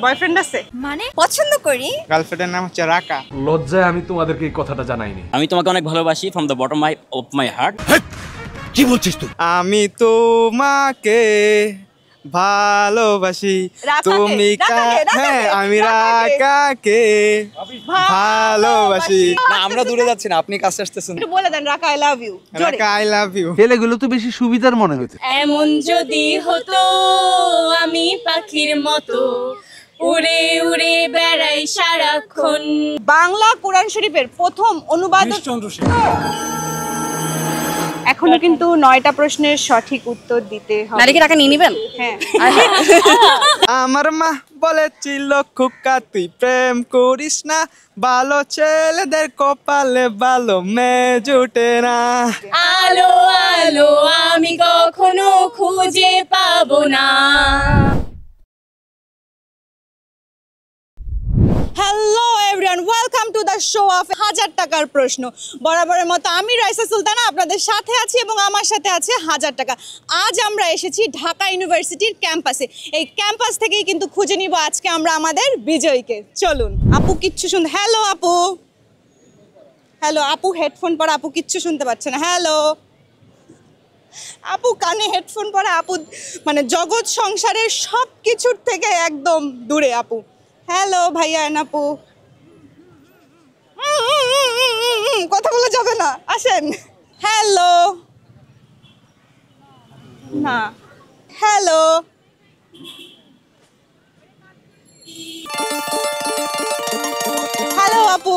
Boyfriend আছে? মানে পছন্দ করি। গার্লফ্রেন্ডের নাম হচ্ছে রাকা। লজ্জায় আমি তোমাদেরকে এই কথাটা জানাইনি। আমি তোমাকে অনেক ভালোবাসি from the bottom of my heart. কি বলছিস তুই? আমি তোমাকে ভালোবাসি, তুমি হ্যাঁ আমি রাকাকে ভালোবাসি। না আমরা দূরে যাচ্ছি না, আপনি কাছে আসতেছেন। একটু বলে দেন রাকা আই লাভ ইউ। রাকা আই লাভ ইউ। ছেলেগুলো তো বেশি সুবিধার মনে হচ্ছে। এমন যদি হতো আমি পাখির মতো উড়ে উড়ে বেড়াই সারাক্ষণ। বাংলা কোরআন শরীফের প্রথম অনুবাদ। এখনো কিন্তু 9টা প্রশ্নের সঠিক উত্তর দিতে হবে। নারীকে টাকা নিয়ে নেবেন? হ্যাঁ। আমার মা বলেছিল খোকা তুই প্রেম করিস না, ভালো ছেলেদের কপালে ভালো মেয়ে জুটে না। আলো আলো আমি কখনো খুঁজে পাবো না। Hello everyone, welcome to the show off 1000 টাকার প্রশ্ন। বরাবরের মতো আমি রাইসা সুলতানা আপনাদের সাথে আছি এবং আমার সাথে আছে 1000 টাকা। আজ আমরা এসেছি ঢাকা ইউনিভার্সিটির ক্যাম্পাসে। এই ক্যাম্পাস থেকেই কিন্তু খুঁজে নিব আজকে আমরা আমাদের বিজয়ীকে। চলুন। আপু কিচ্ছু শুনতে, হ্যালো আপু, হ্যালো আপু হেডফোন পরা, আপু কিচ্ছু শুনতে পাচ্ছে না। হ্যালো আপু কানে হেডফোন পরা, আপু মানে জগৎ সংসারের সব কিছুর থেকে একদম দূরে আপু। হ্যালো ভাইয়া আপু, কথা বলা যাবে না, আসেন। হ্যালো না, হ্যালো হ্যালো আপু,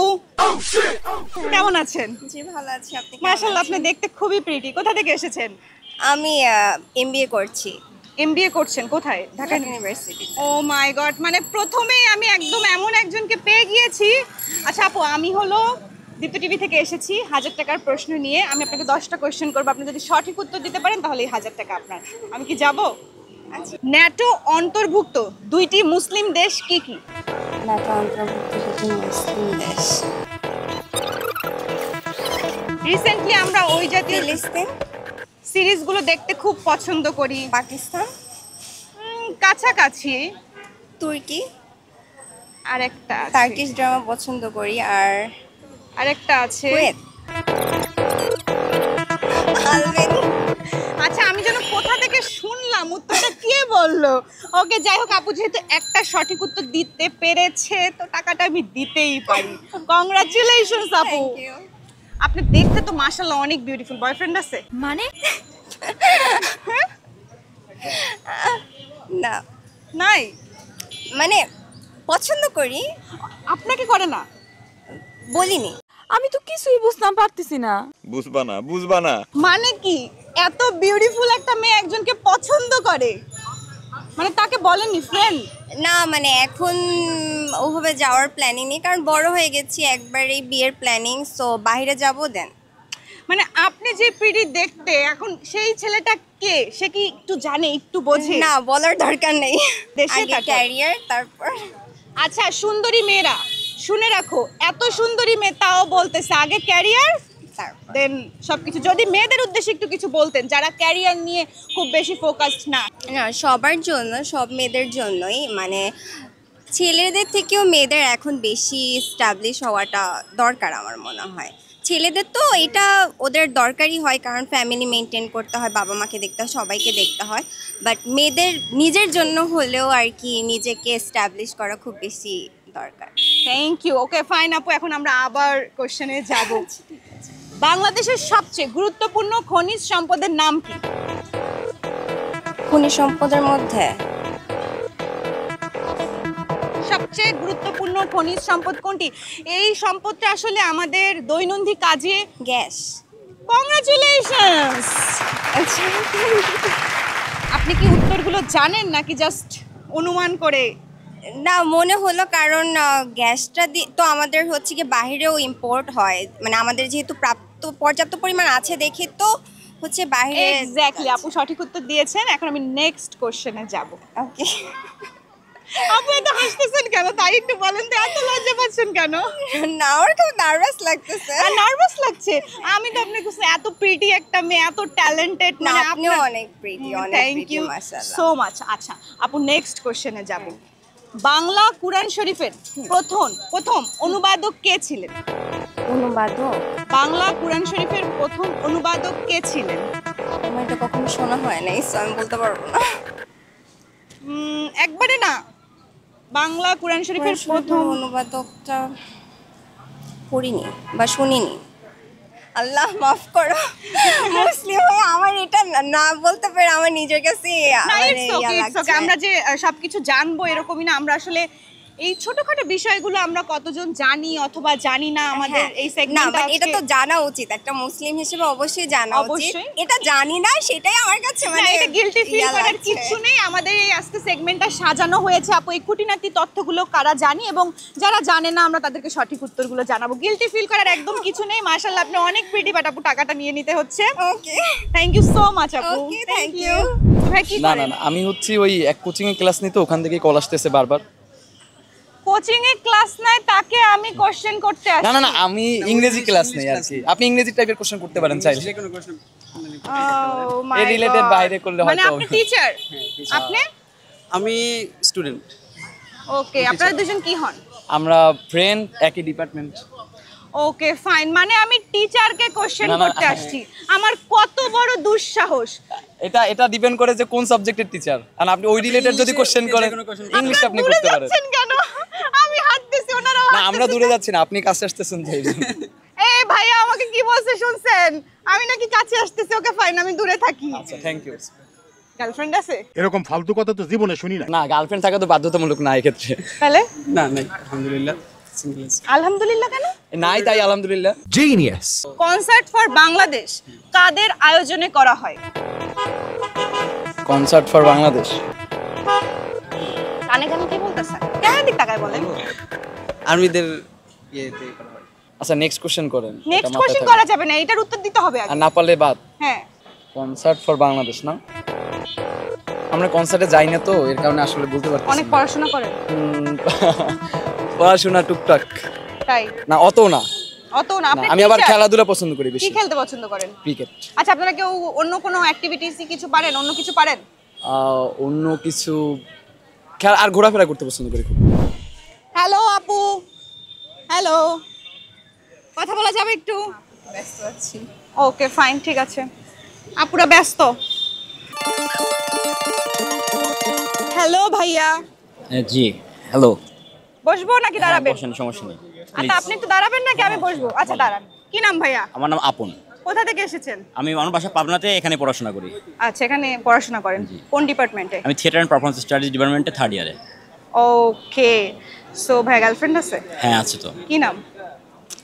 কেমন আছেন? জি ভালো আছি, আপনি? মাশাআল্লাহ, আপনি দেখতে খুবই প্রিটি। কোথা থেকে এসেছেন? আমি এমবিএ করছি। এমবিএ করছেন কোথায়? ঢাকা ইউনিভার্সিটি। ও মাই গড, মানে প্রথমেই আমি একদম এমন একজনকে পেয়ে গিয়েছি। আচ্ছা আপু, আমি হলো দীপ্ত টিভি থেকে এসেছি 1000 টাকার প্রশ্ন নিয়ে। আমি আপনাকে 10টা কোয়েশ্চেন করবো, আপনি যদি সঠিক উত্তর দিতে পারেন তাহলে এই 1000 টাকা আপনার। আমি কি যাব? আচ্ছা, ন্যাটো অন্তর্ভুক্ত 2টি মুসলিম দেশ কি কি? ন্যাটো অন্তর্ভুক্ত 2টি মুসলিম দেশ। রিসেন্টলি আমরা ওই জাতীয় ফিলিস্তিন। সিরিজগুলো দেখতে খুব পছন্দ করি। পাকিস্তান। কাছাকাছি। তুর্কি। আরেকটা টার্কিশ ড্রামা পছন্দ করি। আর আরেকটা আছে কুয়েত। আলবেনি। আচ্ছা, আমি যেন কোথা থেকে শুনলাম, উত্তরটা কে বললো? ওকে, যাই হোক আপু যেহেতু একটা সঠিক উত্তর দিতে পেরেছে তো টাকাটা আমি দিতেই পারি। কংগ্রাচুলেশনস আপু। Thank you. আপনি দেখতে তো মাশাআল্লাহ অনেক বিউটিফুল। বয়ফ্রেন্ড আছে? মানে না, নাই। মানে পছন্দ করি, আপনাকে করে না? বলিনি। আমি তো কিছুই বুঝতাম পারতেছি না। বুঝবা না মানে কি, এত বিউটিফুল একটা মেয়ে একজনকে পছন্দ করে, মানে তাকে বলেননি ফ্রেন্ড? না মানে এখন ওভাবে যাওয়ার প্ল্যানিং নেই, কারণ বড় হয়ে গেছি, একবারেই বিয়ের প্ল্যানিং। সো বাইরে যাব দেন। মানে আপনি যে প্রিটি দেখতে, এখন সেই ছেলেটা কে, সে কি একটু জানে, একটু বোঝে? না, বলার দরকার নেই। দেশে আগে থাকো। ক্যারিয়ার, তারপর। আচ্ছা, সুন্দরী মেয়েরা শুনে রাখো, এত সুন্দরী মেয়ে তাও বলতেছে আগে ক্যারিয়ার তারপর দেন সবকিছু। যদি মেয়েদের উদ্দেশ্যে একটু কিছু বলতেন যারা ক্যারিয়ার নিয়ে খুব বেশি ফোকাসড না। না, সবার জন্য, সব মেয়েদের জন্যই, মানে ছেলেদের থেকেও মেয়েদের এখন বেশি এস্টাবলিশ হওয়াটা দরকার আমার মনে হয়। ছেলেদের তো এটা ওদের দরকারই হয়, কারণ ফ্যামিলি মেনটেন করতে হয়, বাবা মাকে দেখতে হয়, সবাইকে দেখতে হয়। বাট মেয়েদের নিজের জন্য হলেও আর কি নিজেকে এস্টাবলিশ করা খুব বেশি দরকার। Thank you. ওকে ফাইন আপু, এখন আমরা আবার কোশ্চেনে যাব। বাংলাদেশের সবচেয়ে গুরুত্বপূর্ণ খনিজ সম্পদের নাম কি? খনিজ সম্পদের মধ্যে সবচেয়ে গুরুত্বপূর্ণ খনিজ সম্পদ কোনটি? এই সম্পদটা আসলে আমাদের দৈনন্দিন কাজে। গ্যাস। কংগ্রাচুলেশনস। আপনি কি উত্তরগুলো জানেন নাকি জাস্ট অনুমান করে? না, মনে হলো, কারণ গ্যাসটা তো আমাদের হচ্ছে কি বাইরেও ইম্পোর্ট হয়, মানে আমাদের যেহেতু পর্যাপ্ত পরিমাণ আছে দেখে তো হচ্ছে বাইরে। এক্স্যাক্টলি আপু সঠিক উত্তর দিয়েছেন। এখন আমি নেক্সট কোশ্চেনে যাব। ওকে। আপু এত হাসতেছেন কেন, তাই একটু বলেন তো, এত লজ্জা পাচ্ছেন কেন? না, আমার খুব নার্ভাস লাগতেছে। আর নার্ভাস লাগছে? আমি তো আপনাকে এত প্রিটি একটা মেয়ে, এত ট্যালেন্টেড, না, মানে আপনিও অনেক প্রিটি, অনেক থ্যাংক প্রিটি, ইউ মাশাআল্লাহ। So much. আচ্ছা আপু নেক্সট কোশ্চেনে যাব। বাংলা কুরআন শরীফের প্রথম অনুবাদক কে ছিলেন? অনুবাদক বাংলা কুরআন শরীফের প্রথম অনুবাদক কে ছিলেন? আমার এটা কখনো শোনা হয় নাই, so আমি বলতে পারবো না। একবারে না, বাংলা কুরআন শরীফের প্রথম অনুবাদকটা পড়িনি বা শুনিনি। আল্লাহ মাফ করো, মুসলিম হয়ে আমার এটা না বলতে পারে আমার নিজের কাছে না, মানে it's okay, it's okay. আমরা যে সবকিছু জানবো এরকমই না, আমরা আসলে এই ছোটখাটো বিষয়গুলো আমরা কতজন জানি অথবা জানি না, আমাদের এই না সেগমেন্টটা but এটা তো জানা উচিত, একটা মুসলিম হিসেবে অবশ্যই জানা উচিত। অবশ্যই। এটা জানি না সেটাই আমার কাছে মানে এটা গিলটি ফিল ইয়া করার লাগছে। কিছু নেই। আমাদের এই আজকে সেগমেন্টটা সাজানো হয়েছে আপু এই খুঁটিনাটি তথ্যগুলো কারা জানি এবং যারা জানে না আমরা তাদেরকে সঠিক উত্তরগুলো জানাবো। গিলটি ফিল করার একদম কিছু নেই। মাশাআল্লাহ আপনি অনেক প্রিটি, বাট আপু টাকাটা নিয়ে নিতে হচ্ছে। Okay thank you so much আপু। Okay, thank you. ভাই কি না না করেন? না, আমি হচ্ছে ওই এক কোচিং এ ক্লাস নিতে, ওখান থেকে কল আসতেছে বারবার। কোচিং এ ক্লাস নাই, তাকে আমি কোশ্চেন করতে আসছি। না না না, আমি ইংরেজি ক্লাস নেই আর কি। আপনি ইংরেজি টাইপের কোশ্চেন করতে পারেন চাইলে। Oh my এই related God. বাইরে করলে মানে হয়তো আপনি টিচার? আপনি? আমি স্টুডেন্ট। ওকে, আপনারা দুজন কি হন? আমরা ফ্রেন্ড, একই ডিপার্টমেন্ট। ওকে ফাইন, মানে আমি টিচারকে কোশ্চেন না, না, করতে আসছি। আমার কত বড় দুঃসাহস। এটা ডিপেন্ড করে যে কোন সাবজেক্টের টিচার, আর আপনি ওই রিলেটেড যদি কোশ্চেন করেন ইংলিশ আপনি দূরে করতে পারেন। যাচ্ছেন কেন? আমি হাঁটতেছি, ওনারাও না আমরা দূরে যাচ্ছি না, আপনি কাছে আসতেছেন তাই। এই ভাইয়া আমাকে কি বলছে শুনছেন? আমি নাকি কাছে আসতেছি। ওকে ফাইন, আমি দূরে থাকি। আচ্ছা থ্যাংক ইউ। গার্লফ্রেন্ড আছে? এরকম ফালতু কথা তো জীবনে শুনি না। না গার্লফ্রেন্ড থাকা তো বাধ্যতামূলক না এক্ষেত্রে। তাহলে না নাই আলহামদুলিল্লাহ সিঙ্গেল আছি। আলহামদুলিল্লাহ কেন? নাই তাই আলহামদুলিল্লাহ। জিনিয়াস। কনসার্ট ফর বাংলাদেশ কাদের আয়োজনে করা হয়? Concert for Bangladesh. কানে কানে কি বলতেছেন? কেন দিক তাকায় বলেন? আর্মিদের ইয়েতে করা হয়। আচ্ছা নেক্সট কোশ্চেন করেন। নেক্সট কোশ্চেন করা যাবে না, এটার উত্তর দিতে হবে আর আগে। না পারলে বাদ। হ্যাঁ, কনসার্ট ফর বাংলাদেশ না, আমরা কনসার্টে যাই না তো এর কারণে আসলে বলতে পারতেছি অনেক না। পড়াশোনা করেন পড়াশোনা টুকটাক। তাই? না অত না। অত না। আপনি আমি আবার teacher? খেলাধুলা পছন্দ করি কি বেশি। খেলতে পছন্দ করেন? ক্রিকেট। আচ্ছা, আপনারা কেউ অন্য কোনো অ্যাক্টিভিটিস কিছু পারেন? অন্য কিছু পারেন? অন্য কিছু খেলা আর ঘোরাফেরা করতে পছন্দ করি খুব। হ্যালো আপু, হ্যালো, কথা বলা যাবে একটু? ব্যস্ত আছি। ওকে ফাইন, ঠিক আছে। আপুরা ব্যস্ত? হ্যালো ভাইয়া, জি হ্যালো। বসবো নাকি দাঁড়াবেন? বসেন, সমস্যা নেই। আচ্ছা, আপনি একটু দাঁড়াবেন নাকি আমি বসবো? আচ্ছা দাঁড়ান। কি নাম ভাইয়া? আমার নাম আপন। কোথা থেকে এসেছেন? আমি আমার বাসা পাবনাতে, এখানে পড়াশোনা করি। আচ্ছা, এখানে পড়াশোনা করেন কোন ডিপার্টমেন্টে? আমি থিয়েটার অ্যান্ড পারফরমেন্স স্টাডিজ ডিপার্টমেন্টে 3rd ইয়ারে। ওকে, সো ভাই গার্লফ্রেন্ড আছে? হ্যাঁ আছে তো। কি নাম?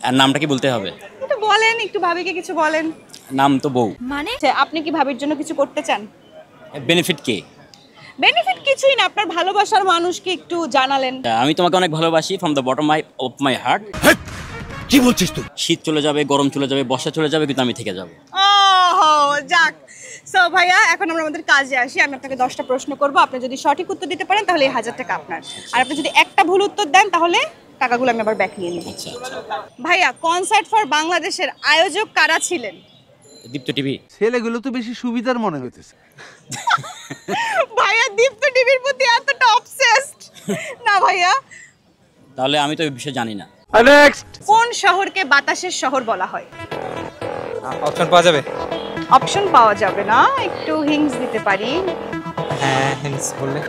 আর নামটা কি বলতে হবে? একটু বলেন, একটু ভাবিকে কিছু বলেন। নাম তো বউ। আচ্ছা, আপনি কি ভাবির জন্য কিছু করতে চান? বেনিফিট কে? বেনিফিট কিছুই না, আপনার ভালোবাসার মানুষকে একটু জানালেন। আমি তোমাকে অনেক ভালোবাসি from the bottom of my heart. কি বলছিস তুই? শীত চলে যাবে, গরম চলে যাবে, বর্ষা চলে যাবে, কিন্তু আমি থেকে যাব। ওহো, যাক। সো ভাইয়া, এখন আমরা আমাদের কাজে আসি। আমি আপনাকে 10টা প্রশ্ন করব, আপনি যদি সঠিক উত্তর দিতে পারেন তাহলে এই 1000 টাকা আপনার, আর আপনি যদি একটা ভুল উত্তর দেন তাহলে টাকাগুলো আমি আবার ব্যাক নিয়ে নিব। আচ্ছা আচ্ছা। ভাইয়া, কনসার্ট ফর বাংলাদেশের আয়োজক কারা ছিলেন? দীপ্ত টিভি। ছেলেগুলো তো বেশি সুবিধার মনে হইতেছে। ভাইয়া দীপ্ত টিভির প্রতি এতটা অবসেসড না ভাইয়া। তাহলে আমি তো এই বিষয়ে জানি না। নেক্সট। কোন শহরকে বাতাসের শহর বলা হয়? অপশন পাওয়া যাবে? অপশন পাওয়া যাবে না, একটু হিংস দিতে পারি। হ্যাঁ হেন্স বললে।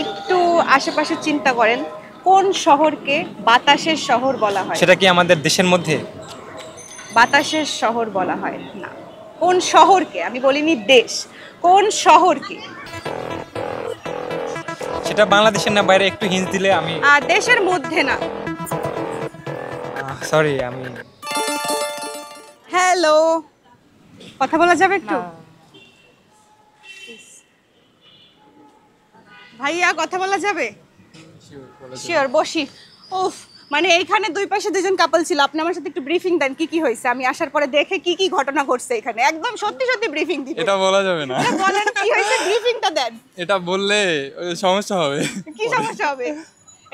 একটু আশেপাশে চিন্তা করেন, কোন শহরকে বাতাসের শহর বলা হয়? সেটা কি আমাদের দেশের মধ্যে? বাতাসের শহর বলা হয় না। কোন শহরকে, আমি বলিনি দেশ, কোন শহরকে? সেটা বাংলাদেশের না বাইরে? একটু হিন্ট দিলে আমি। দেশের মধ্যে না। সরি আমি। হ্যালো, কথা বলা যাবে একটু? ভাইয়া কথা বলা যাবে? শিওর, বসি। উফ, মানে এইখানে দুই পাশে দুজন কাপল ছিল। আপনি আমার সাথে একটু ব্রিফিং দেন, কি কি হয়েছে? আমি আসার পরে দেখে কি কি ঘটনা ঘটছে এখানে, একদম সত্যি সত্যি ব্রিফিং দিবেন। এটা বলা যাবে না। বলেন কি হয়েছে, ব্রিফিংটা দেন। এটা বললে সমস্যা হবে। কি সমস্যা হবে?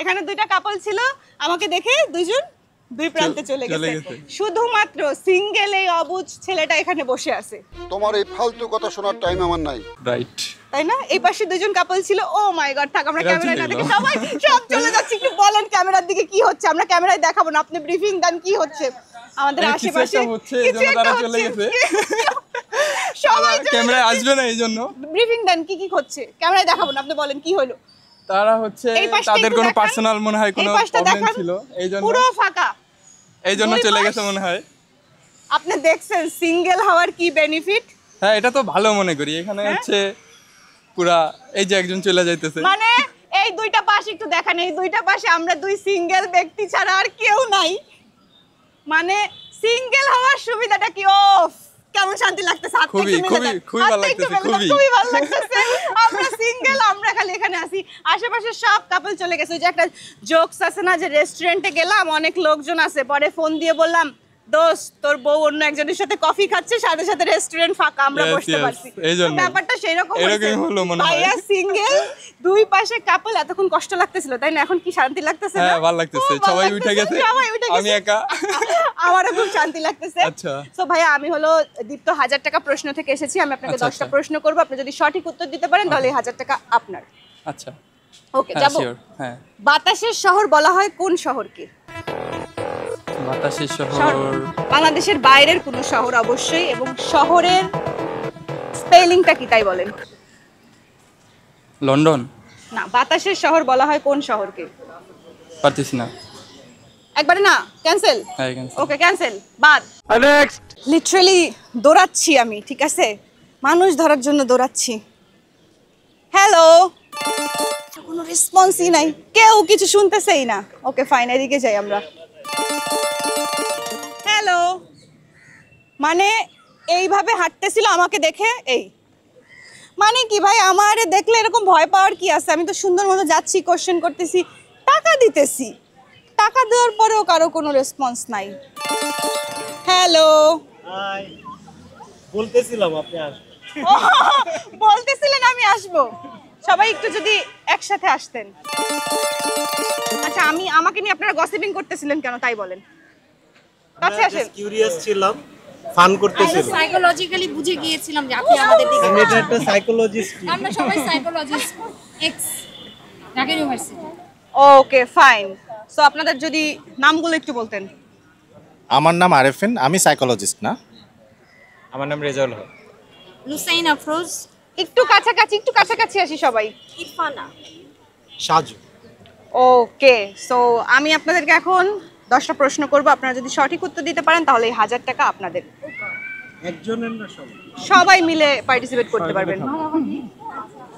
এখানে দুইটা কাপল ছিল, আমাকে দেখে দুইজন দুই প্রান্তে চলে চলে গেছে গেছে। শুধুমাত্র সিঙ্গেল এই অবুঝ ছেলেটা এখানে বসে আছে, তোমার এই ফালতু কথা শোনার টাইম আমার নাই। রাইট। তাই না? এই পাশে দুজন কাপল ছিল। ও মাই গড, থাক আমরা এরা ক্যামেরায় না চলে দেখে গেল। সবাই সব চলে যাচ্ছে। একটু বলেন ক্যামেরার দিকে কি হচ্ছে, আমরা ক্যামেরায় দেখাবো না, আপনি ব্রিফিং দেন কি হচ্ছে আমাদের এই কিছু আশেপাশে। একটা হচ্ছে, এই জন্য তারা চলে গেছে। সবাই ক্যামেরায় আসবে না এই জন্য। ব্রিফিং দেন কি কি হচ্ছে, ক্যামেরায় দেখাবো না, আপনি বলেন কি হলো। তারা হচ্ছে এই পাশটা তাদের একটু কোনো দেখান। পার্সোনাল মনে হয় কোনো এই পাশটা প্রবলেম দেখান। ছিল, এই জন্য পুরো ফাঁকা। দুই চলে পাশ। গেছে মনে হয়। আপনি দেখছেন সিঙ্গেল হওয়ার কি বেনিফিট? হ্যাঁ, এটা তো ভালো মনে করি। এখানে হচ্ছে পুরা এই যে একজন চলে যাইতেছে। মানে এই দুইটা পাশ একটু দেখান, এই দুইটা পাশে আমরা দুই সিঙ্গেল ব্যক্তি ছাড়া আর কেউ নাই। মানে সিঙ্গেল হওয়ার সুবিধাটা কি? ওফ, কেমন শান্তি লাগতেছে। হাতটা খুবই, একটু মেলে খুবই, দেন। খুবই ভালো হাতটা একটু লাগতেছে, মেলে দেন, খুবই। খুবই ভালো লাগতেছে। আমরা সিঙ্গেল, আমরা খালি এখানে আছি। আশেপাশে সব কাপল চলে গেছে। ওই যে একটা জোকস আছে না, যে রেস্টুরেন্টে গেলাম, অনেক লোকজন আছে, পরে ফোন দিয়ে বললাম দোস্ত তোর বউ অন্য একজনের সাথে কফি খাচ্ছে, সাথে সাথে রেস্টুরেন্ট ফাঁকা, আমরা Yes, বসতে yes, পারছি। এই জন্যই। ব্যাপারটা সেরকম এরকমই হলো মনে হয়। ভাইয়া সিঙ্গেল, দুই পাশে কাপল, এতক্ষণ কষ্ট লাগতেছিল তাই না? এখন কি শান্তি লাগতেছে না? হ্যাঁ, ভালো লাগতেছে। খুব ভালো সবাই উঠে লাগতেছে, গেছে, সবাই উঠে আমি গেছে। একা। আমারও খুব শান্তি লাগতেছে। আচ্ছা। তো ভাইয়া আমি হলো দীপ্ত 1000 টাকা প্রশ্ন থেকে এসেছি। আমি আপনাকে আচ্ছা, 10টা আচ্ছা। প্রশ্ন করব, আপনি যদি সঠিক উত্তর দিতে পারেন তাহলে এই 1000 টাকা আপনার। আচ্ছা, ওকে, হ্যাঁ, যাবো। শিওর। হ্যাঁ, বাতাসের শহর বলা হয় কোন শহরকে? বাতাসের শহর শহর বাংলাদেশের বাইরের কোন শহর অবশ্যই, এবং শহরের স্পেলিংটা কি তাই বলেন। লন্ডন। না, বাতাসের শহর বলা হয় কোন শহরকে? পারতেছি না। একবারে না, ক্যান্সেল। হ্যাঁ, cancel। ওকে, ক্যান্সেল, বাদ। নেক্সট। লিটারালি দৌড়াচ্ছি আমি, ঠিক আছে, মানুষ ধরার জন্য দৌড়াচ্ছি। হ্যালো, কোনো রেসপন্সই নাই, কেউ কিছু শুনতেছেই না। ওকে ফাইন, এদিকে যাই আমরা। হ্যালো, মানে এইভাবে হাঁটতেছিল আমাকে দেখে, এই মানে কি ভাই, আমারে দেখলে এরকম ভয় পাওয়ার কি আছে? আমি তো সুন্দর মতো যাচ্ছি, কোশ্চেন করতেছি, টাকা দিতেছি, টাকা দেওয়ার পরেও কারো কোনো রেসপন্স নাই। হ্যালো, বলতেছিলাম আপনি আসবেন। বলতেছিলেন আমি আসবো, সবাই একটু যদি একসাথে আসতেন। আচ্ছা, আমাকে নিয়ে আপনারা গসিপিং করতেছিলেন কেন তাই বলেন। কাছে আসেন। কিউরিয়াস ছিলাম, ফান করতেছিলাম। সাইকোলজিক্যালি বুঝে গিয়েছিলাম যে আপনি আমাদের দিকে। আমি এটা একটা সাইকোলজিস্ট। আমরা সবাই psychologist x Dhaka university. Okay fine, so আপনাদের যদি নামগুলো একটু বলতেন। আমার নাম আরেফিন, আমি সাইকোলজিস্ট না। আমার নাম রেজাউল হক। লুসাইন আফরোজ। একটু কাছাকাছি আসি সবাই। ইরফানা। সাজু। ওকে, সো আমি আপনাদেরকে এখন 10টা প্রশ্ন করব, আপনারা যদি সঠিক উত্তর দিতে পারেন তাহলে এই 1000 টাকা আপনাদের। একজনের না সবাই? সবাই মিলে পার্টিসিপেট করতে পারবেন।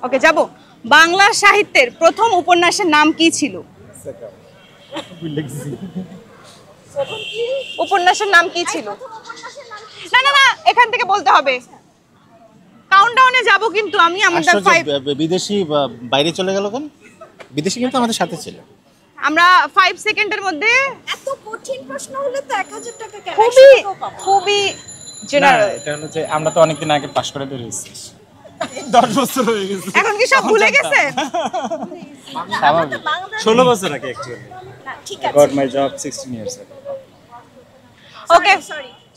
ওকে, যাব। বাংলা সাহিত্যের প্রথম উপন্যাসের নাম কি ছিল? উপন্যাসের নাম কি ছিল? না না না, এখান থেকে বলতে হবে। কাউন্টডাউনে যাব কিন্তু আমি, আমাদের 5 বিদেশি বাইরে চলে গেল কেন? বিদেশি কিন্তু আমাদের সাথে ছিল। আমরা 5 সেকেন্ডের মধ্যে। এত কঠিন প্রশ্ন হলে তো 1000 টাকা কেন? খুবই জেনারেল। এটা হলো যে আমরা তো অনেকদিন আগে পাশ করে বেরিয়েছি। 10 বছর হয়ে গেছে। এখন কি সব ভুলে গেছেন? স্বাভাবিক। 16 বছর আগে অ্যাকচুয়ালি। ঠিক আছে। গট মাই জব 16 ইয়ার্স আগে। ওকে,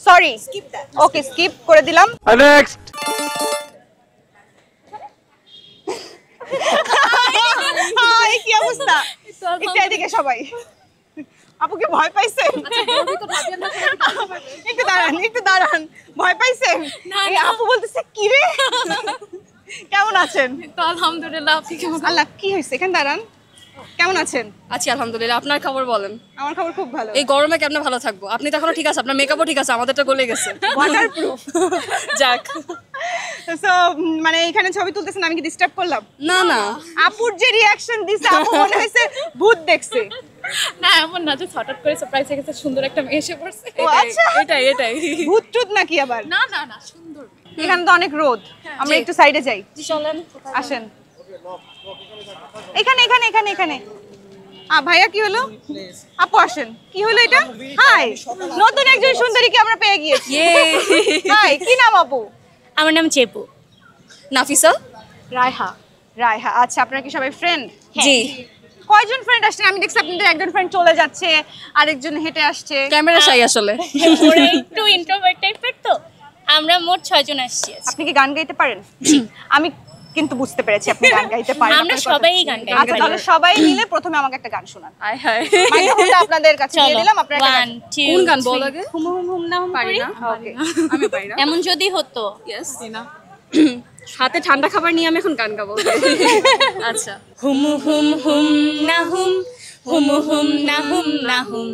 সরি, ওকে স্কিপ করে দিলাম। নেক্সট। হাই, কি অবস্থা? একটু এদিকে সবাই। আপু কি ভয় পাইছেন? একটু দাঁড়ান, ভয় পাইছেন? এই আপু বলতেছে কি রে, কেমন আছেন? তো আলহামদুলিল্লাহ, আপনি কেমন? আল্লাহ, কি হয়েছে? এখানে দাঁড়ান, কেমন আছেন? আছি আলহামদুলিল্লাহ, আপনার খবর বলেন। আমার খবর খুব ভালো। এই গরমে কেমনে ভালো থাকবো? আপনি তো এখনো ঠিক আছে, আপনার মেকআপও ঠিক আছে, আমাদেরটা গলে গেছে। ওয়াটারপ্রুফ। যাক। সো মানে এখানে ছবি তুলতেছেন, আমি কি ডিস্টার্ব করলাম? না না, আপুর যে রিঅ্যাকশন দিছে, আপু মনে হয়েছে ভূত দেখছে। না এমন না যে হঠাৎ করে সারপ্রাইজ হয়ে গেছে, সুন্দর একটা মেয়ে এসে পড়ছে। ও আচ্ছা, এটাই। ভূত টুত নাকি আবার? না না না, সুন্দর। এখানে তো অনেক রোদ, আমরা একটু সাইডে যাই। জি চলেন। আসেন, এখানে। ভাইয়া কি হলো? আপু আসেন, কি হলো এটা? হাই, নতুন একজন সুন্দরীকে আমরা পেয়ে গিয়েছি। হাই, কি নাম আপু? আমার নাম চেপু। নাফিসা। রায়হা। রায়হা। আচ্ছা, আপনারা কি সবাই ফ্রেন্ড? জি। কয়জন ফ্রেন্ড আসছেন? আমি দেখছি আপনাদের একজন ফ্রেন্ড চলে যাচ্ছে, আরেকজন হেঁটে আসছে। ক্যামেরা শাই আসলে ওরা একটু ইন্ট্রোভার্ট টাইপের, তো আমরা মোট 6 জন আসছি আজকে। আপনি কি গান গাইতে পারেন? আমি কিন্তু বুঝতে পেরেছি আপনি গান গাইতে পারেন। আমরা আপনার কথা- সবাই গান গাইতে আচ্ছা, পারি। তাহলে সবাই মিলে প্রথমে আমাকে একটা গান শোনান। আয় হায় মাইক্রোফোনটা আপনাদের কাছে দিয়ে চলো দিলাম, আপনারা একটা গান। 1 2 কোন গান বল আগে? হুম হুম হুম না হুম পারি করি। না ওকে। আমি পারি না এমন যদি হতো। ইয়েস হাতে ঠান্ডা খাবার নিয়ে আমি এখন গান গাবো আচ্ছা হুম হুম হুম না হুম হুম হুম না হুম না হুম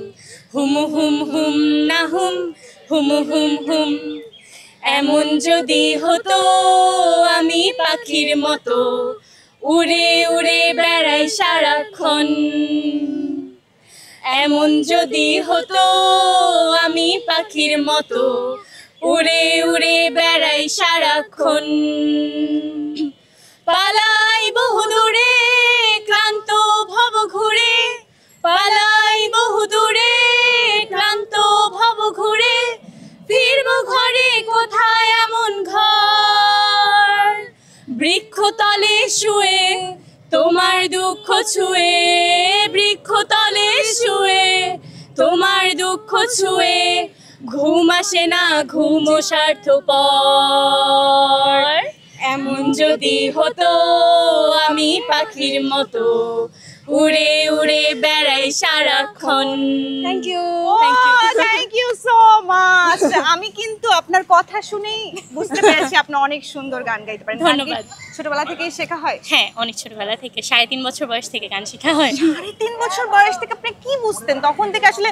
হুম হুম হুম না হুম হুম হুম হুম এমন যদি হতো আমি পাখির মতো উড়ে উড়ে বেড়াই সারাক্ষণ, এমন যদি হতো আমি পাখির মতো উড়ে উড়ে বেড়াই সারাক্ষণ, পালাই বহুদূরে ক্লান্ত ভব ঘুরে, পালাই বহুদূরে ক্লান্ত ভব ঘুরে, ফিরবো ঘরে কোথায় এমন ঘর, বৃক্ষতলে শুয়ে তোমার দুঃখ ছুঁয়ে, বৃক্ষতলে শুয়ে তোমার দুঃখ ছুঁয়ে, ঘুম আসে না ঘুমো স্বার্থপর, এমন যদি হতো আমি পাখির মতো উড়ে উড়ে বেড়াই সারাক্ষণ। Thank you thank you so much. আমি কিন্তু আপনার কথা শুনেই বুঝতে পেরেছি আপনি অনেক সুন্দর গান গাইতে পারেন। গান কি ধন্যবাদ। ছোটবেলা থেকেই শেখা হয়? হ্যাঁ, অনেক ছোটবেলা থেকে 3.5 বছর বয়স থেকে গান শেখা হয়। 3.5 বছর বয়স থেকে আপনি কি বুঝতেন তখন থেকে আসলে?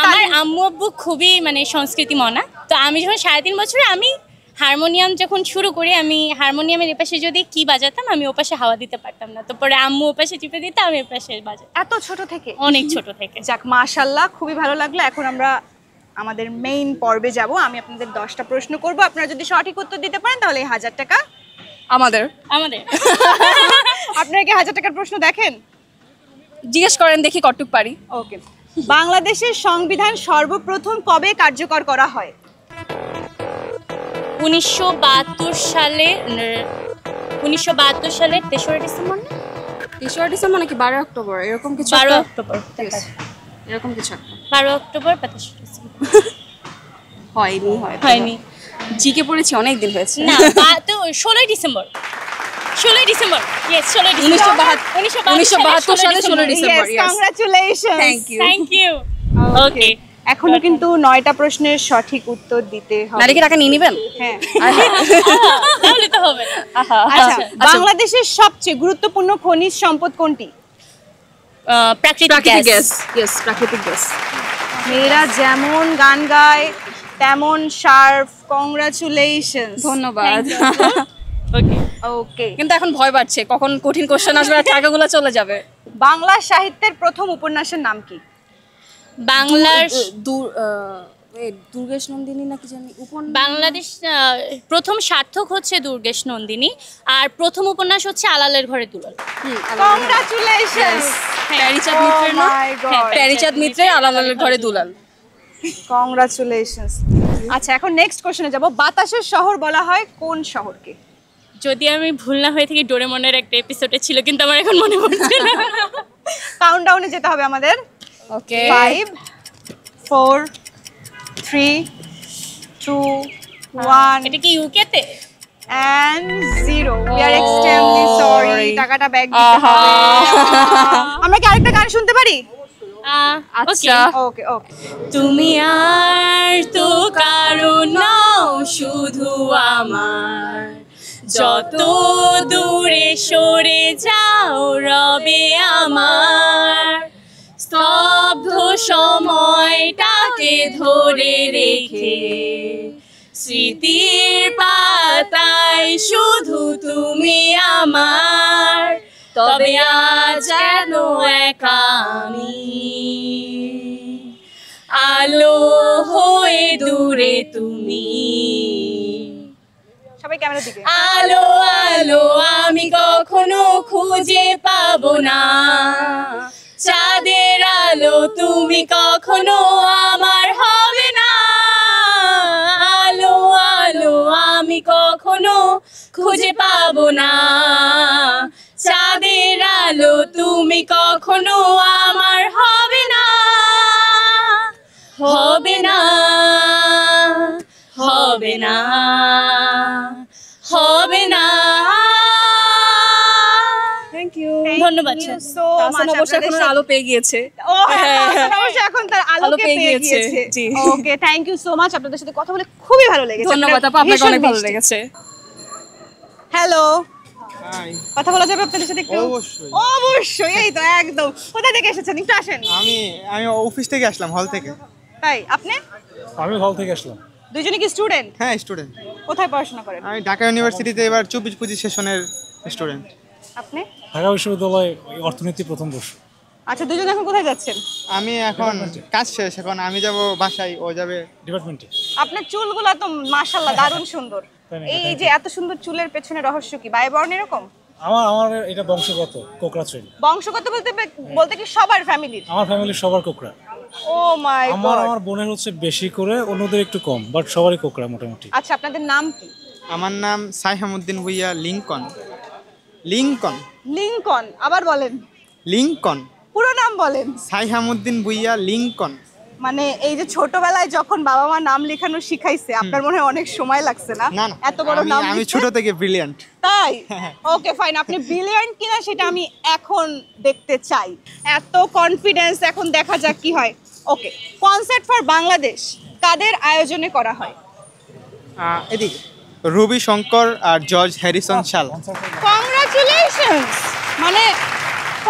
আমার আম্মু আব্বু খুবই মানে সংস্কৃতি মনা, তো আমি যখন 3.5 বছরে আমি হারমোনিয়াম যখন শুরু করি, আমি হারমোনিয়ামের এপাশে যদি কি বাজাতাম আমি ওপাশে হাওয়া দিতে পারতাম না, তো পরে আম্মু ওপাশে চিপে দিতে আমি এপাশে বাজাতাম এত ছোট থেকে? অনেক ছোট থেকে। যাক, মাশাআল্লাহ, খুবই ভালো লাগলো। এখন আমরা আমাদের মেইন পর্বে যাব। আমি আপনাদের 10টা প্রশ্ন করব, আপনারা যদি সঠিক উত্তর দিতে পারেন তাহলে 1000 টাকা আমাদের আমাদের আপনারা কি 1000 টাকার প্রশ্ন দেখেন? জিজ্ঞেস করেন দেখি কতটুক পারি ওকে। বাংলাদেশের সংবিধান সর্বপ্রথম কবে কার্যকর করা হয়? 1972 সালে 3রা ডিসেম্বর না? 3রা ডিসেম্বর নাকি 12 অক্টোবর এরকম কিছু 12 একটা? অক্টোবর এরকম কিছু একটা 12 অক্টোবর 25 ডিসেম্বর হয়নি হয়নি। জিকে পড়েছি অনেক দিন হয়েছে না, তো 16 ডিসেম্বর 16 ডিসেম্বর ইয়েস 16 ডিসেম্বর 1972 সালে 16 December Yes, congratulations. Thank you thank you. Okay, এখনো কিন্তু 9টা প্রশ্নের সঠিক উত্তর দিতে হবে। নারী কি টাকা নিয়ে নেবেন হ্যাঁ। তাহলে তো হবে না। আচ্ছা, বাংলাদেশের সবচেয়ে গুরুত্বপূর্ণ খনিজ সম্পদ কোনটি? প্রাকৃতিক প্রাকৃতিক গ্যাস। গ্যাস ইয়েস প্রাকৃতিক গ্যাস মেয়েরা যেমন গান গায় তেমন শার্প। কংগ্রাচুলেশনস। ধন্যবাদ ওকে, ওকে। কিন্তু এখন ভয় পাচ্ছে কখন কঠিন কোশ্চেন আসবে আর টাকাগুলো চলে যাবে বাংলা সাহিত্যের প্রথম উপন্যাসের নাম কি? বাংলার দুর্গেশ নন্দিনী নাকি জানি বাংলাদেশ প্রথম সার্থক হচ্ছে দুর্গেশ নন্দিনী, আর প্রথম উপন্যাস হচ্ছে আলালের ঘরে দুলাল। কংগ্রাচুলেশনস। প্যারিচাঁদ মিত্রের না মাই গড। প্যারিচাঁদ মিত্রের আলালের ঘরে দুলাল কংগ্রাচুলেশনস। আচ্ছা, এখন নেক্সট কোশ্চেনে যাব। বাতাসের শহর বলা হয় কোন শহরকে? যদি আমি ভুল না হয়ে থাকি ডোরেমনের একটা এপিসোডে ছিল, কিন্তু আমার এখন মনে পড়ছে না। কাউন্টডাউনে যেতে হবে আমাদের। ওকে 5 4 3 2 1 এটা কি ইউকে তে? and 0. We are extremely sorry. টাকাটা ব্যাক দিতে হবে। আমরা কি আরেকটা গান শুনতে পারি? আচ্ছা ওকে ওকে। তুমি আর তো কারো নাও শুধু আমার, যত দূরে সরে যাও রবে আমার, স্তব্ধ সময়টাকে ধরে রেখে স্মৃতির পাতায় শুধু তুমি আমার, তবে আজ যেন একা আমি, আলো হয়ে দূরে তুমি। সবাই ক্যামেরার দিকে। আলো আলো আমি কখনো খুঁজে পাবো না, চাঁদের আলো তুমি কখনো আমার হবে না, আলো আলো আমি কখনো খুঁজে পাবো না, চাঁদের ভালো তুমি কখনো আমার হবে না, হবে না, হবে না, হবে না। থ্যাংক ইউ, ধন্যবাদ। তাহসান অবশ্য এখন আলো পেয়ে গিয়েছে। এখন তার আলোকে পেয়ে গিয়েছে। জি। ওকে, থ্যাংক ইউ সো মাচ। আপনাদের সাথে কথা বলে খুবই ভালো লেগেছে। ধন্যবাদ আপু, আপনাকে অনেক ভালো লেগেছে। হ্যালো, কথা বলা যাবে আপনাদের সাথে একটু? অবশ্যই। অবশ্যই, এই তো একদম। কোথা থেকে এসেছেন, একটু আসেন। আমি অফিস থেকে আসলাম, হল থেকে। তাই? আপনি? আমি হল থেকে আসলাম। দুজনে কি স্টুডেন্ট? হ্যাঁ, স্টুডেন্ট। কোথায় পড়াশোনা করেন? আমি ঢাকা ইউনিভার্সিটিতে এবার 24-25 সেশনের স্টুডেন্ট। আপনি? ঢাকা বিশ্ববিদ্যালয় অর্থনীতি প্রথম বর্ষ। আচ্ছা, দুজন এখন কোথায় যাচ্ছেন? আমি এখন কাজ শেষ, এখন আমি যাব বাসায়, ও যাবে ডিপার্টমেন্টে। আপনার চুলগুলা তো মাশাআল্লাহ দারুণ সুন্দর। এই যে এত সুন্দর চুলের পেছনে রহস্য কি? ভাই বোন এরকম? আমার এটা বংশগত কোকড়া চুল। বংশগত বলতে কি সবার ফ্যামিলির? আমার ফ্যামিলির সবার কোকড়া। ও মাই গড। আমার বোনের হচ্ছে বেশি করে, অন্যদের একটু কম, বাট সবারই কোকড়া মোটামুটি। আচ্ছা, আপনাদের নাম কি? আমার নাম সাইহামউদ্দিন ভুইয়া লিংকন। লিংকন। লিংকন? আবার বলেন। লিংকন। পুরো নাম বলেন। সাইহামউদ্দিন ভুইয়া লিংকন। মানে এই যে ছোটবেলায় যখন বাবা মা নাম লেখানো শিখাইছে, আপনার মনে হয় অনেক সময় লাগছে না? না না, এত বড় নাম আমি লিখতে? ছোট থেকে ব্রিলিয়ান্ট। তাই? ওকে ফাইন, আপনি ব্রিলিয়ান্ট কিনা সেটা আমি এখন দেখতে চাই। এত কনফিডেন্স, এখন দেখা যাক কি হয়। ওকে, কনসার্ট ফর বাংলাদেশ কাদের আয়োজনে করা হয়? এদিকে রবি শঙ্কর আর জর্জ হ্যারিসন শাল। কংগ্রাচুলেশনস। মানে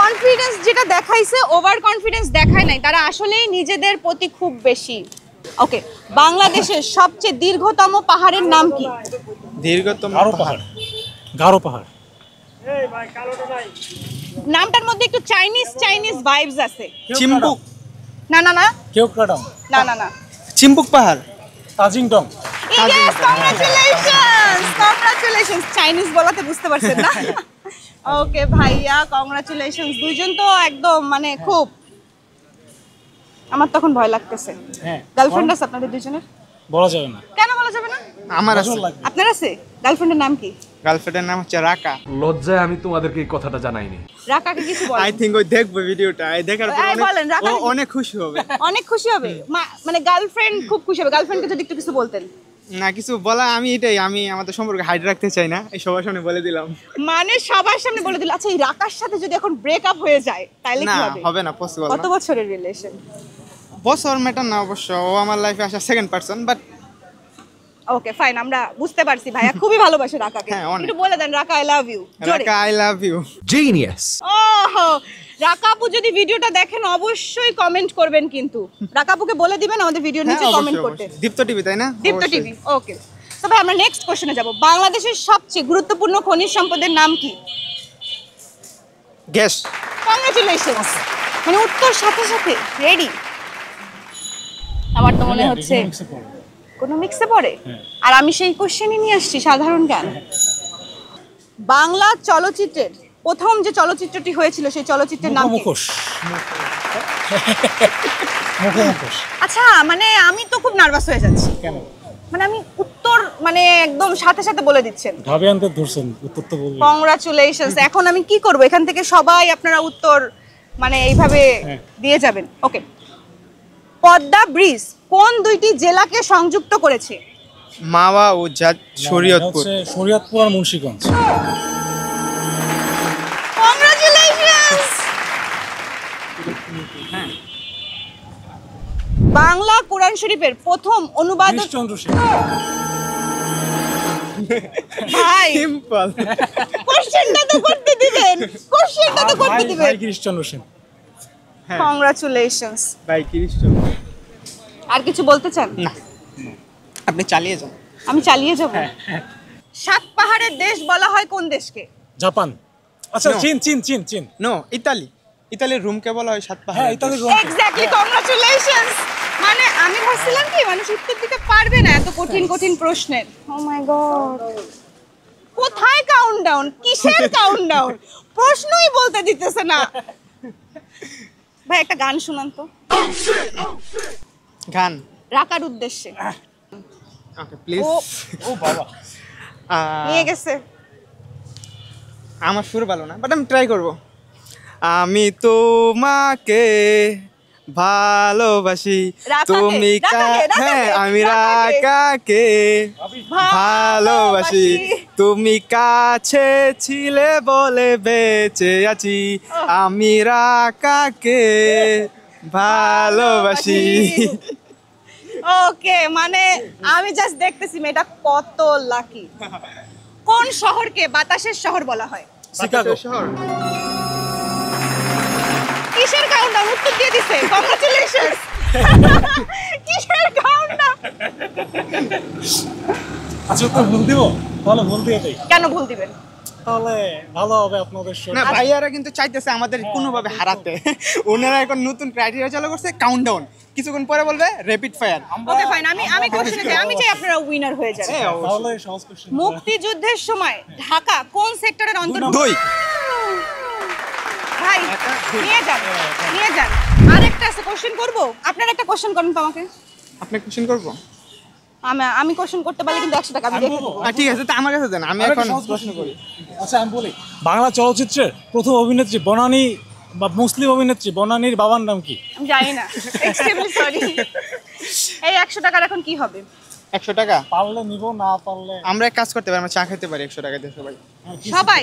কনফিডেন্স যেটা দেখাইছে, ওভার কনফিডেন্স দেখায় নাই, তারা আসলেই নিজেদের প্রতি খুব বেশি। ওকে, বাংলাদেশের সবচেয়ে দীর্ঘতম পাহাড়ের নাম কি? দীর্ঘতম গারো পাহাড়। গারো পাহাড়। নামটার মধ্যে একটু চাইনিজ ভাইবস আছে। চিম্বুক। না না না কেওক্রাডাম। না না না। চিম্বুক পাহাড়। Tajingdong. Yes, congratulations, congratulations. Chinese বলাতে বুঝতে পারছেন না? ওকে ভাইয়া, কংগ্রাচুলেশনস। দুইজন তো একদম মানে খুব, আমার তখন ভয় লাগতেছে। হ্যাঁ। গার্লফ্রেন্ড আছে আপনাদের দুজনের? বলা যাবে না। কেন বলা যাবে না? আমার আছে। আপনার আছে? গার্লফ্রেন্ডের নাম কি? গার্লফ্রেন্ডের নাম হচ্ছে রাকা। লজ্জায় আমি তোমাদেরকে এই কথাটা জানাইনি। রাকাকে কিছু বলেন। আই থিংক ওই দেখবে ভিডিওটা, এই দেখার পর বলেন, রাকা ও অনেক খুশি হবে। অনেক খুশি হবে? মানে গার্লফ্রেন্ড খুব খুশি হবে। গার্লফ্রেন্ডকে যদি একটু কিছু বলতেন। না, কিছু বলা, আমি আমাদের সম্পর্কে হাইড রাখতে চাই না, এই সবার সামনে বলে দিলাম। মানে সবার সামনে বলে দিল। আচ্ছা, এই রাকার সাথে যদি এখন ব্রেকআপ হয়ে যায় তাহলে না, কি হবে? হবে না, পসিবল কত না। বছরের রিলেশন? বছর ম্যাটার না অবশ্য, ও আমার লাইফে আসা second person, but okay fine, আমরা বুঝতে পারছি ভাইয়া খুবই ভালোবাসে রাকাকে। হ্যাঁ, অনেক। একটু বলে দেন রাকা আই লাভ ইউ। রাকা আই লাভ ইউ। Genius. ওহো, রাকা আপু যদি ভিডিওটা দেখেন অবশ্যই কমেন্ট করবেন, কিন্তু রাকা আপুকে বলে দিবেন আমাদের ভিডিওর নিচে কমেন্ট করতে। দীপ্ত টিভি, তাই না? দীপ্ত টিভি। ওকে, তো ভাই আমরা নেক্সট কোশ্চেনে যাব। বাংলাদেশের সবচেয়ে গুরুত্বপূর্ণ খনিজ সম্পদের নাম কি? গ্যাস। কংগ্রাচুলেশনস। মানে উত্তর সাথে সাথে রেডি। আমার তো মনে হচ্ছে কোনো মিক্সে পড়ে। আর আমি সেই কোশ্চেনই নিয়ে আসছি, সাধারণ জ্ঞান। বাংলা চলচ্চিত্রের প্রথম যে চলচ্চিত্রটি হয়েছিল সেই চলচ্চিত্রের নাম কি? মুখোশ। মুখোশ। আচ্ছা, মানে আমি তো খুব নার্ভাস হয়ে যাচ্ছি। কেন? মানে আমি উত্তর মানে একদম সাথে সাথে বলে দিচ্ছেন। ঢাবে আনতে ধরছেন, উত্তর তো বলবেন। কংগ্রাচুলেশনস। এখন আমি কি করব? এখান থেকে সবাই আপনারা উত্তর মানে এইভাবে দিয়ে যাবেন। ওকে, পদ্মা ব্রিজ কোন দুইটি জেলাকে সংযুক্ত করেছে? মাওয়া ও শরীয়তপুর। শরীয়তপুর আর মুন্সিগঞ্জ। কংগ্রাচুলেশনস। বাংলা কোরআন শরীফের প্রথম অনুবাদ চন্দ্র সেন। ভাই সিম্পল। কোশ্চেনটা তো করতে দিবেন, কোশ্চেনটা তো করতে দিবেন। ভাই গিরিশচন্দ্র সেন। কংগ্রাচুলেশনস। ভাই কৃষ্ণ। আর কিছু বলতে চান? না, আপনি চালিয়ে যান। আমি চালিয়ে যাব। সাত পাহাড়ের দেশ বলা হয় কোন দেশকে? জাপান। আচ্ছা, No. চীন। No, Italy. ইতালির রুমকে বলা হয় সাত পাহাড়। হ্যাঁ, ইতালির রোম। Exactly, congratulations. মানে আমি ভাবছিলাম কি মানুষ উত্তর দিতে পারবে না এত কঠিন কঠিন প্রশ্নের। ও মাই গড, কোথায় কাউন্টডাউন? কিসের কাউন্টডাউন? প্রশ্নই বলতে দিতেছে না। ভাই একটা গান শোনান তো, গান। রাকার উদ্দেশ্যে। Okay please. ও বাবা, নিয়ে গেছে। আমার সুর ভালো না, বাট আমি ট্রাই করব। আমি তোমাকে ভালোবাসি রাকাকে, তুমি হ্যাঁ আমি রাকাকে ভালোবাসি তুমি কাছে ছিলে বলে বেঁচে আছি আমি রাকাকে ভালোবাসি। ওকে, মানে আমি জাস্ট দেখতেছি মেয়েটা কত লাকি। কোন শহরকে বাতাসের শহর বলা হয়? শহর কিসের কাউন্টডাউন? উত্তর দিয়ে দিছে, কংগ্রাচুলেশনস। কিসের কাউন্টডাউন? আচ্ছা তো ভুল দিব, তাহলে ভুল দিয়ে দেই, কেন ভুল দিবেন? তাহলে ভালো হবে আপনাদের শো। না ভাইয়ারা কিন্তু চাইতেছে আমাদের কোনোভাবে হারাতে। ওনারা এখন নতুন ক্রাইটেরিয়া চালু করছে, কাউন্টডাউন, কিছুক্ষণ পরে বলবে র্যাপিড ফায়ার। ওকে ফাইন, আমি কোশ্চেনে যাই। আমি চাই আপনারা উইনার হয়ে যান। তাহলে সহজ কোশ্চেন। মুক্তিযুদ্ধের সময় ঢাকা কোন সেক্টরের অন্তর্ভুক্ত? দুই। ভাই নিয়ে যান। আরেকটা আছে, কোশ্চেন করব? আপনারা একটা কোশ্চেন করেন তো আমাকে। আপনি কোশ্চেন করবো? আমি কোশ্চেন করতে পারলে কিন্তু 100 টাকা আমি রেখে দেবো। ঠিক আছে, তা আমার কাছে দেন, আমি এখন প্রশ্ন করি। আচ্ছা আমি বলি, বাংলা চলচ্চিত্রের প্রথম অভিনেত্রী বনানী বা মুসলিম অভিনেত্রী বনানীর বাবার নাম কি? আমি জানি না, এক্সট্রিমলি সরি। এই 100 টাকার এখন কি হবে? 100 টাকা পারলে নিব, না পারলে আমরা এক কাজ করতে পারি, আমরা চা খেতে পারি 100 টাকা দিয়ে সবাই।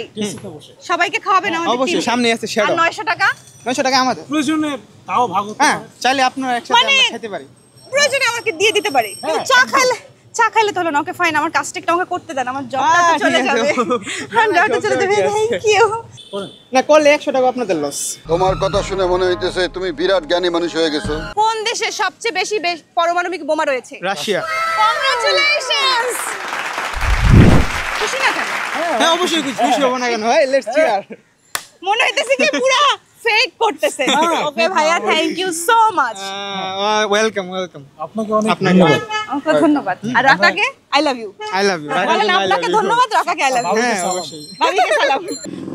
সবাইকে খাওয়াবেন আমাদের? অবশ্যই, সামনে আছে আর শ্যাডো। 900 টাকা? 900 টাকা আমাদের। প্রয়োজনে তাও ভাগ হতে হ্যাঁ, পারে। চাইলে আপনারা একসাথে মানে আমরা খেতে পারি। প্রয়োজনে আমাকে দিয়ে দিতে পারে, কিন্তু চা খাইলে তো হলো না। ওকে ফাইন, আমার কাজটা একটু আমাকে করতে দেন, আমার জবটা তো চলে ঠিক আছে। যাবে। জবটা চলে যাবে। Thank you. না করলে 100 টাকা আপনাদের লস। তোমার কথা শুনে মনে হইতেছে তুমি বিরাট জ্ঞানী মানুষ হয়ে গেছো। কোন দেশে সবচেয়ে বেশি পারমাণবিক বোমা রয়েছে? রাশিয়া। কংগ্রাচুলেশনস। খুশি না কেন? হ্যাঁ অবশ্যই খুশি হব না কেন ভাই, লেটস চিয়ার। মনে হইতেছে কি পুরা ফেক করতেছে। ওকে ভাইয়া, thank you so much. Welcome আপনাকে অনেক আপনাকে ওকে ধন্যবাদ। আর রাকাকে I love you. I love you. বলেন আপনাকে ধন্যবাদ, রাকাকে আই লাভ ইউ। হ্যাঁ অবশ্যই। ভাবিকে সালাম।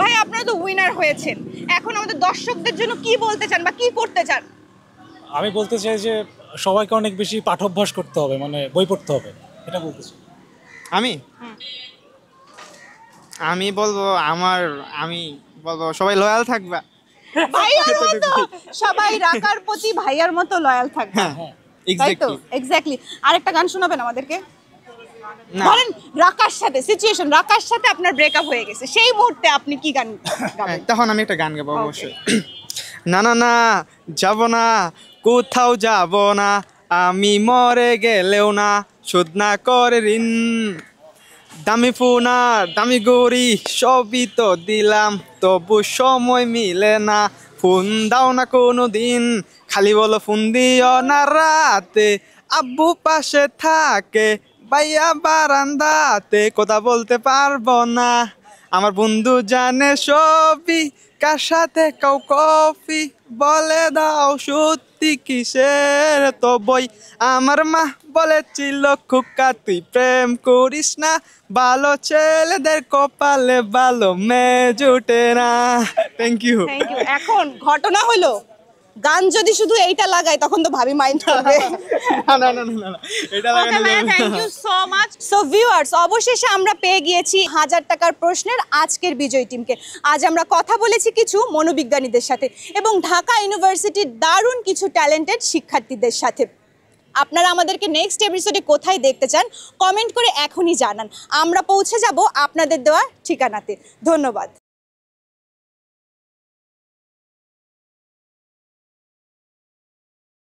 ভাই আপনারা তো উইনার হয়েছেন, এখন আমাদের দর্শকদের জন্য কি বলতে চান বা কি করতে চান? আমি বলতে চাই যে সবাইকে অনেক বেশি পাঠ্যাভ্যাস করতে হবে, মানে বই পড়তে হবে, এটা বলতে চাই। আমি বলবো সবাই লয়াল থাকবা। ভাইয়ার মতো সবাই রাকার প্রতি ভাইয়ার মতো লয়াল থাকবে। হ্যাঁ তাই তো? এক্স্যাক্টলি। এক্স্যাক্টলি। আরেকটা গান শোনাবেন আমাদেরকে? না ধরেন রাকার সাথে সিচুয়েশন, রাকার সাথে আপনার ব্রেকআপ হয়ে গেছে, সেই মুহূর্তে আপনি কি গান গাবেন? তখন আমি একটা গান গাবো অবশ্যই। না না না যাব না, কোথাও যাব না, আমি মরে গেলেও না, শোধ না করে ঋণ। দামি ফোন আর দামি গড়ি সবই তো দিলাম, তবু সময় মিলে না, ফোন দাও না কোনো দিন, খালি বলো ফোন দিও না রাতে, আব্বু পাশে থাকে, ভাইয়া বারান্দাতে, কথা বলতে পারবো না, আমার বন্ধু জানে সবই, কার সাথে কাউ কফি, বলে দাও সত্যি কিসের তো বই, আমার মা বলেছিল খোকা তুই প্রেম করিস না, ভালো ছেলেদের কপালে ভালো মেয়ে জুটে না। Thank you. Thank you. এখন ঘটনা হলো, গান যদি শুধু এইটা লাগায় তখন তো ভাবি মাইন্ড করবে। না এটা লাগানো যাবে না। Thank you so much. So viewers, অবশেষে আমরা পেয়ে গিয়েছি 1000 টাকার প্রশ্নের আজকের বিজয়ী টিমকে। আজ আমরা কথা বলেছি কিছু মনোবিজ্ঞানীদের সাথে এবং ঢাকা ইউনিভার্সিটির দারুণ কিছু ট্যালেন্টেড শিক্ষার্থীদের সাথে। আপনারা আমাদেরকে নেক্সট এপিসোডে কোথায় দেখতে চান কমেন্ট করে এখনই জানান, আমরা পৌঁছে যাব আপনাদের দেওয়া ঠিকানাতে। ধন্যবাদ।